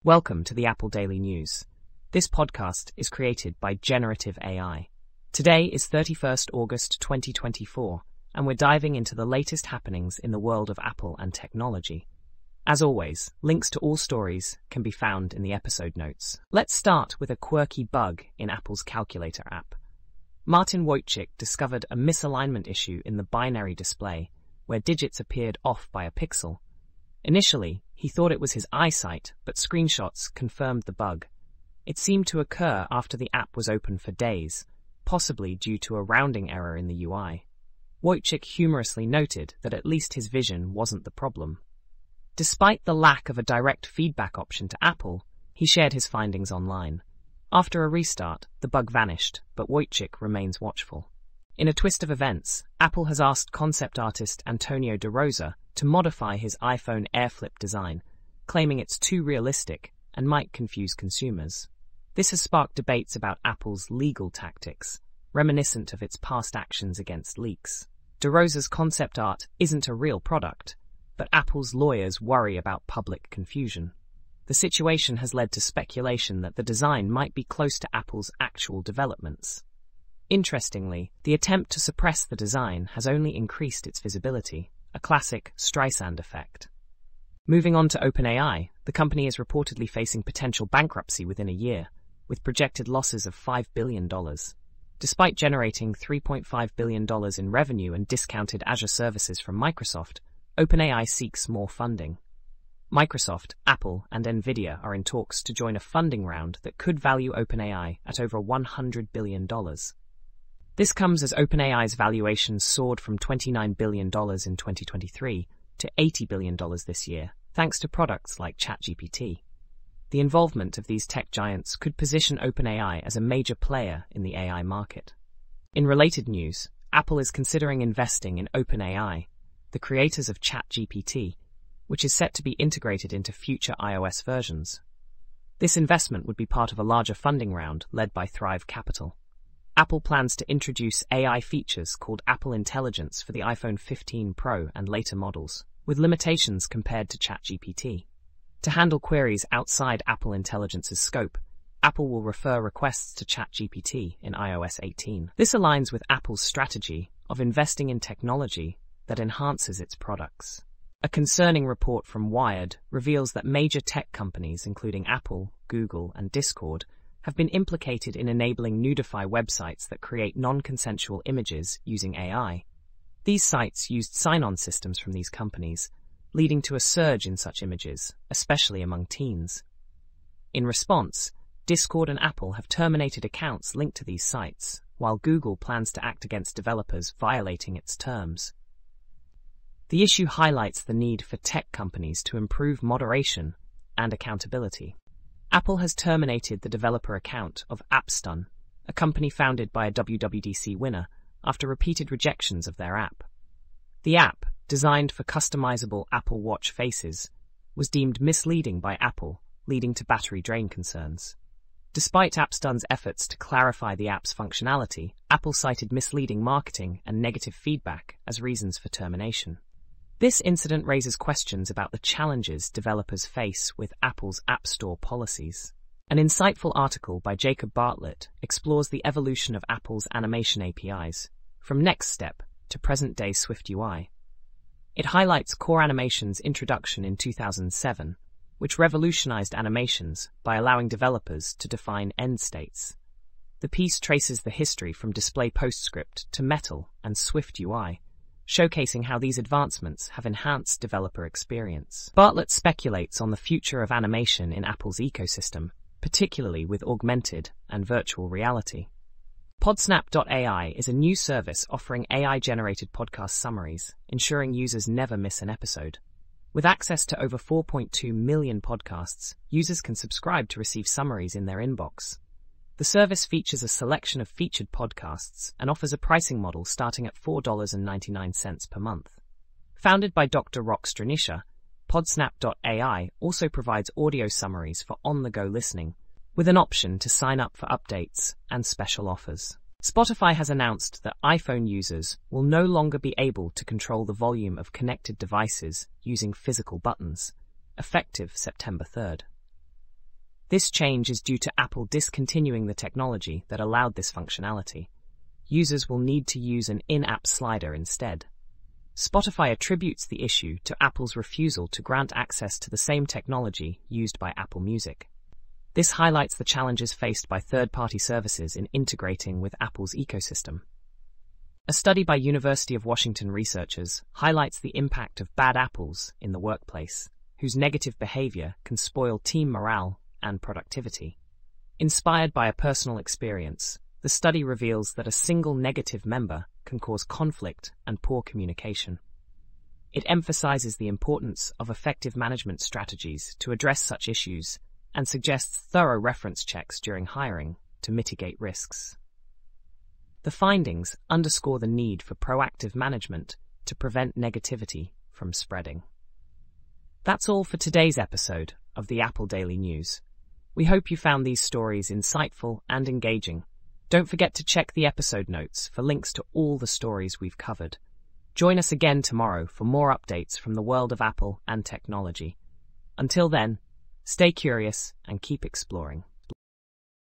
Welcome to the Apple Daily News. This podcast is created by Generative AI. Today is 31st August 2024, and we're diving into the latest happenings in the world of Apple and technology. As always, links to all stories can be found in the episode notes. Let's start with a quirky bug in Apple's Calculator app. Martin Wojcik discovered a misalignment issue in the binary display, where digits appeared off by a pixel. Initially, he thought it was his eyesight, but screenshots confirmed the bug. It seemed to occur after the app was open for days, possibly due to a rounding error in the UI. Wojcik humorously noted that at least his vision wasn't the problem. Despite the lack of a direct feedback option to Apple, he shared his findings online. After a restart, the bug vanished, but Wojcik remains watchful. In a twist of events, Apple has asked concept artist Antonio De Rosa to modify his iPhone Air Flip design, claiming it's too realistic and might confuse consumers. This has sparked debates about Apple's legal tactics, reminiscent of its past actions against leaks. De Rosa's concept art isn't a real product, but Apple's lawyers worry about public confusion. The situation has led to speculation that the design might be close to Apple's actual developments. Interestingly, the attempt to suppress the design has only increased its visibility, a classic Streisand effect. Moving on to OpenAI, the company is reportedly facing potential bankruptcy within a year, with projected losses of $5 billion. Despite generating $3.5 billion in revenue and discounted Azure services from Microsoft, OpenAI seeks more funding. Microsoft, Apple, and Nvidia are in talks to join a funding round that could value OpenAI at over $100 billion. This comes as OpenAI's valuation soared from $29 billion in 2023 to $80 billion this year, thanks to products like ChatGPT. The involvement of these tech giants could position OpenAI as a major player in the AI market. In related news, Apple is considering investing in OpenAI, the creators of ChatGPT, which is set to be integrated into future iOS versions. This investment would be part of a larger funding round led by Thrive Capital. Apple plans to introduce AI features called Apple Intelligence for the iPhone 15 Pro and later models, with limitations compared to ChatGPT. To handle queries outside Apple Intelligence's scope, Apple will refer requests to ChatGPT in iOS 18. This aligns with Apple's strategy of investing in technology that enhances its products. A concerning report from Wired reveals that major tech companies, including Apple, Google, and Discord, have been implicated in enabling Nudify websites that create non-consensual images using AI. These sites used sign-on systems from these companies, leading to a surge in such images, especially among teens. In response, Discord and Apple have terminated accounts linked to these sites, while Google plans to act against developers violating its terms. The issue highlights the need for tech companies to improve moderation and accountability. Apple has terminated the developer account of AppStun, a company founded by a WWDC winner, after repeated rejections of their app. The app, designed for customizable Apple Watch faces, was deemed misleading by Apple, leading to battery drain concerns. Despite AppStun's efforts to clarify the app's functionality, Apple cited misleading marketing and negative feedback as reasons for termination. This incident raises questions about the challenges developers face with Apple's App Store policies. An insightful article by Jacob Bartlett explores the evolution of Apple's animation APIs, from NextStep to present-day SwiftUI. It highlights Core Animation's introduction in 2007, which revolutionized animations by allowing developers to define end states. The piece traces the history from Display PostScript to Metal and SwiftUI, showcasing how these advancements have enhanced developer experience. Bartlett speculates on the future of animation in Apple's ecosystem, particularly with augmented and virtual reality. Podsnap.ai is a new service offering AI-generated podcast summaries, ensuring users never miss an episode. With access to over 4.2 million podcasts, users can subscribe to receive summaries in their inbox. The service features a selection of featured podcasts and offers a pricing model starting at $4.99 per month. Founded by Dr. Rock Stranisha, Podsnap.ai also provides audio summaries for on-the-go listening, with an option to sign up for updates and special offers. Spotify has announced that iPhone users will no longer be able to control the volume of connected devices using physical buttons, effective September 3rd. This change is due to Apple discontinuing the technology that allowed this functionality. Users will need to use an in-app slider instead. Spotify attributes the issue to Apple's refusal to grant access to the same technology used by Apple Music. This highlights the challenges faced by third-party services in integrating with Apple's ecosystem. A study by University of Washington researchers highlights the impact of bad apples in the workplace, whose negative behavior can spoil team morale and productivity. Inspired by a personal experience, the study reveals that a single negative member can cause conflict and poor communication. It emphasizes the importance of effective management strategies to address such issues and suggests thorough reference checks during hiring to mitigate risks. The findings underscore the need for proactive management to prevent negativity from spreading. That's all for today's episode of the Apple Daily News. We hope you found these stories insightful and engaging. Don't forget to check the episode notes for links to all the stories we've covered. Join us again tomorrow for more updates from the world of Apple and technology. Until then, stay curious and keep exploring.